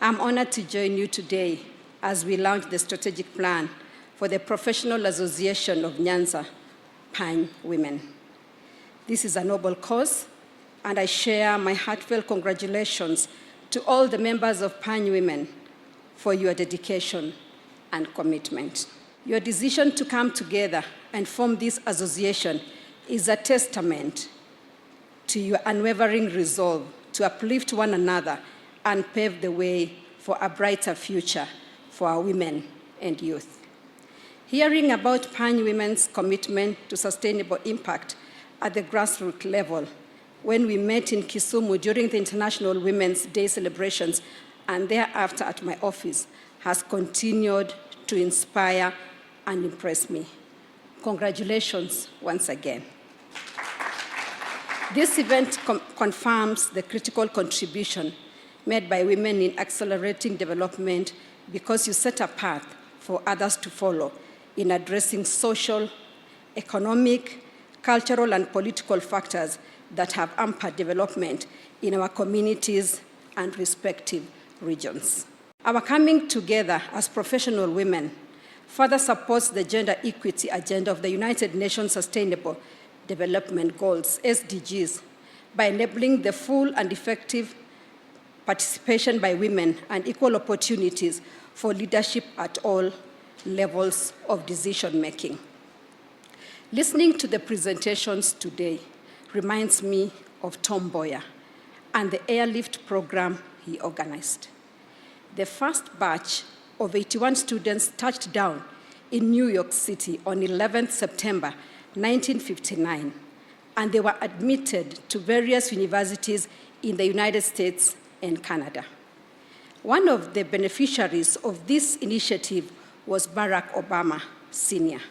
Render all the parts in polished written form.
I'm honored to join you today as we launch the strategic plan for the Professional Association of Nyanza Pany Women. This is a noble cause, and I share my heartfelt congratulations to all the members of Pany Women for your dedication and commitment. Your decision to come together and form this association is a testament to your unwavering resolve to uplift one another and pave the way for a brighter future for our women and youth. Hearing about Pany Women's commitment to sustainable impact at the grassroots level when we met in Kisumu during the International Women's Day celebrations and thereafter at my office has continued to inspire and impress me. Congratulations once again. This event confirms the critical contribution made by women in accelerating development because you set a path for others to follow in addressing social, economic, cultural, and political factors that have hampered development in our communities and respective regions. Our coming together as professional women further supports the gender equity agenda of the United Nations Sustainable Development Goals, SDGs, by enabling the full and effective participation by women and equal opportunities for leadership at all levels of decision-making. Listening to the presentations today reminds me of Tom Boyer and the airlift program he organized. The first batch of 81 students touched down in New York City on 11th September 1959, and they were admitted to various universities in the United States and Canada. One of the beneficiaries of this initiative was Barack Obama Sr.,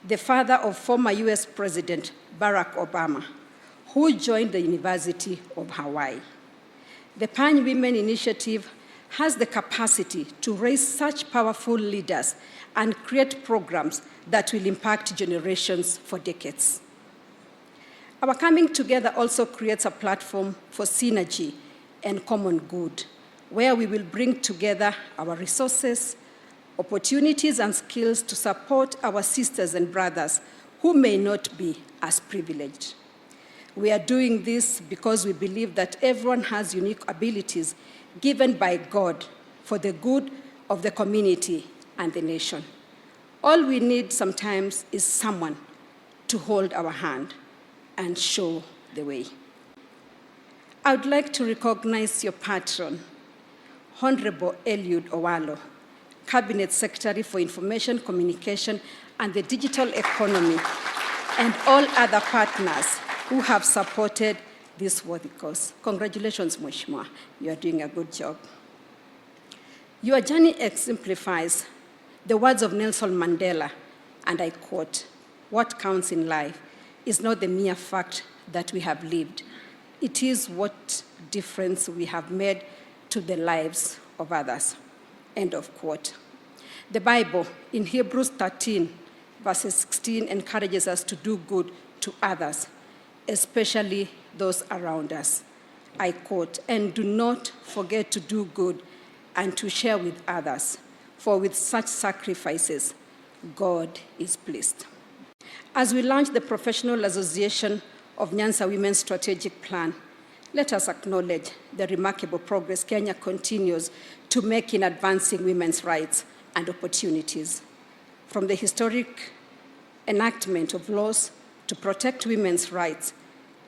the father of former US President Barack Obama, who joined the University of Hawaii. The Pany Women Initiative has the capacity to raise such powerful leaders and create programs that will impact generations for decades. Our coming together also creates a platform for synergy and common good, where we will bring together our resources, opportunities, and skills to support our sisters and brothers who may not be as privileged. We are doing this because we believe that everyone has unique abilities given by God for the good of the community and the nation. All we need sometimes is someone to hold our hand and show the way. I would like to recognize your patron, Honorable Eliud Owalo, Cabinet Secretary for Information, Communication, and the Digital Economy, and all other partners who have supported this worthy cause. Congratulations, Mheshimiwa. You are doing a good job. Your journey exemplifies the words of Nelson Mandela, and I quote, "What counts in life is not the mere fact that we have lived. It is what difference we have made to the lives of others." End of quote. The Bible in Hebrews 13, verses 16, encourages us to do good to others, especially those around us. I quote, "And do not forget to do good and to share with others, for with such sacrifices, God is pleased." As we launch the Professional Association of Nyanza Women's Strategic Plan, let us acknowledge the remarkable progress Kenya continues to make in advancing women's rights and opportunities. From the historic enactment of laws to protect women's rights,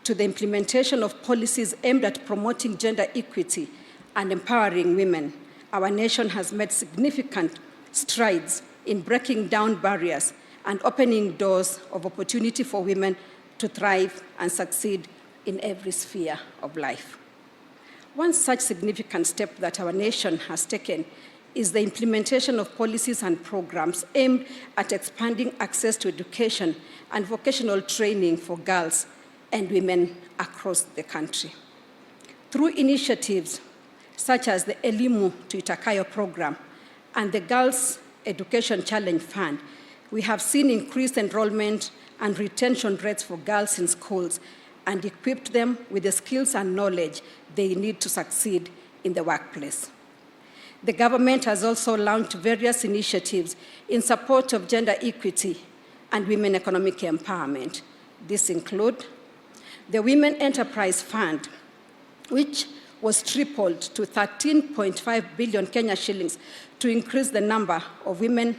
to the implementation of policies aimed at promoting gender equity and empowering women, our nation has made significant strides in breaking down barriers and opening doors of opportunity for women to thrive and succeed in every sphere of life. One such significant step that our nation has taken is the implementation of policies and programs aimed at expanding access to education and vocational training for girls and women across the country. Through initiatives such as the Elimu to Itakayo program and the Girls Education Challenge Fund, we have seen increased enrollment and retention rates for girls in schools and equipped them with the skills and knowledge they need to succeed in the workplace. The government has also launched various initiatives in support of gender equity and women economic empowerment. These include the Women Enterprise Fund, which was tripled to 13.5 billion Kenya shillings to increase the number of women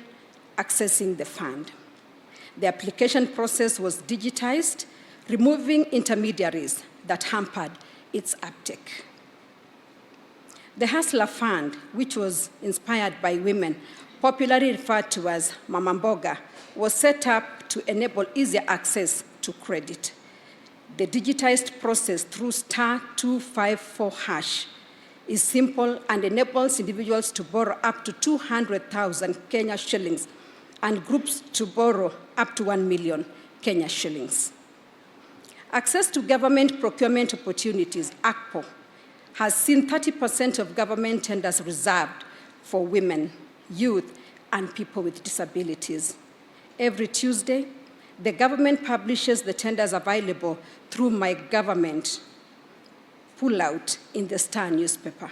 accessing the fund. The application process was digitized, removing intermediaries that hampered its uptake. The Hustler Fund, which was inspired by women, popularly referred to as Mama Mboga, was set up to enable easier access to credit. The digitized process through *254# is simple and enables individuals to borrow up to 200,000 Kenya shillings and groups to borrow up to 1 million Kenya shillings. Access to government procurement opportunities, ACPO, has seen 30% of government tenders reserved for women, youth, and people with disabilities. Every Tuesday, the government publishes the tenders available through My Government pull-out in the Star newspaper.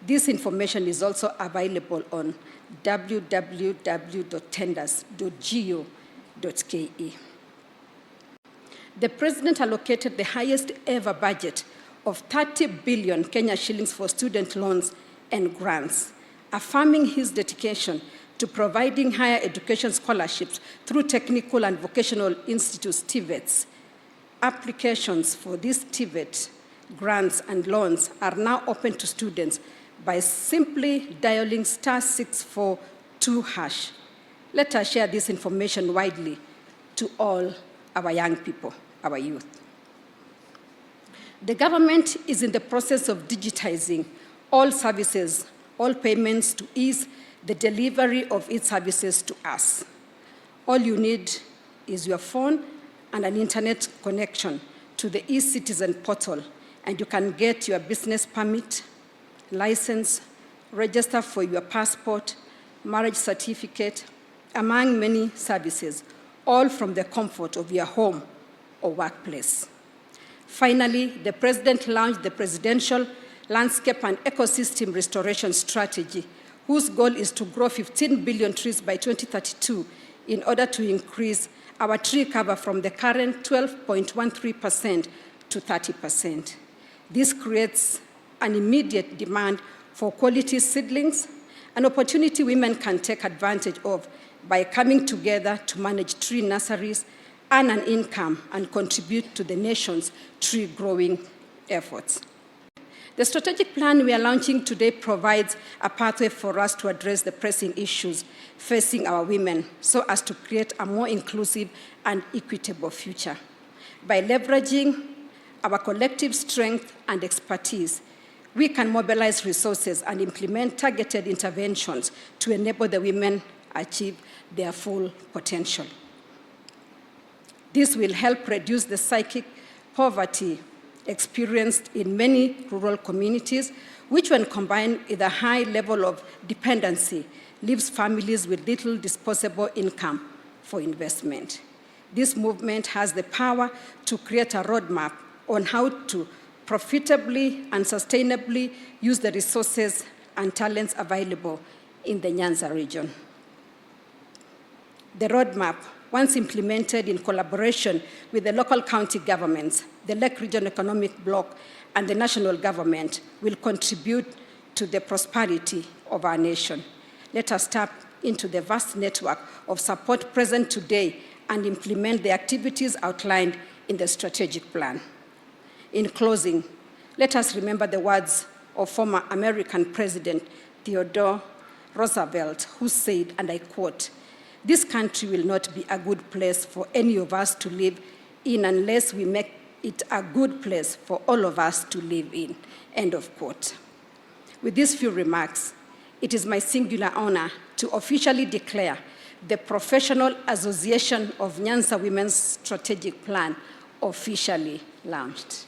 This information is also available on www.tenders.go.ke. The President allocated the highest ever budget of 30 billion Kenya shillings for student loans and grants, affirming his dedication to providing higher education scholarships through technical and vocational institutes, TVETs. Applications for these TVET grants and loans are now open to students by simply dialing *642#. Let us share this information widely to all our young people, our youth. The government is in the process of digitizing all services, all payments to ease the delivery of its services to us. All you need is your phone and an internet connection to the eCitizen portal, and you can get your business permit, license, register for your passport, marriage certificate, among many services, all from the comfort of your home or workplace. Finally, the President launched the Presidential Landscape and Ecosystem Restoration Strategy, whose goal is to grow 15 billion trees by 2032 in order to increase our tree cover from the current 12.13% to 30%. This creates an immediate demand for quality seedlings, an opportunity women can take advantage of by coming together to manage tree nurseries, earn an income, and contribute to the nation's tree growing efforts. The strategic plan we are launching today provides a pathway for us to address the pressing issues facing our women so as to create a more inclusive and equitable future. By leveraging our collective strength and expertise, we can mobilize resources and implement targeted interventions to enable the women achieve their full potential. This will help reduce the psychic poverty experienced in many rural communities, which when combined with a high level of dependency, leaves families with little disposable income for investment. This movement has the power to create a roadmap on how to profitably and sustainably use the resources and talents available in the Nyanza region. The roadmap, once implemented in collaboration with the local county governments, the Lake Region Economic Bloc, and the national government, will contribute to the prosperity of our nation. Let us tap into the vast network of support present today and implement the activities outlined in the strategic plan. In closing, let us remember the words of former American President Theodore Roosevelt, who said, and I quote, "This country will not be a good place for any of us to live in unless we make it a good place for all of us to live in," end of quote. With these few remarks, it is my singular honor to officially declare the Professional Association of Nyanza Women's Strategic Plan officially launched.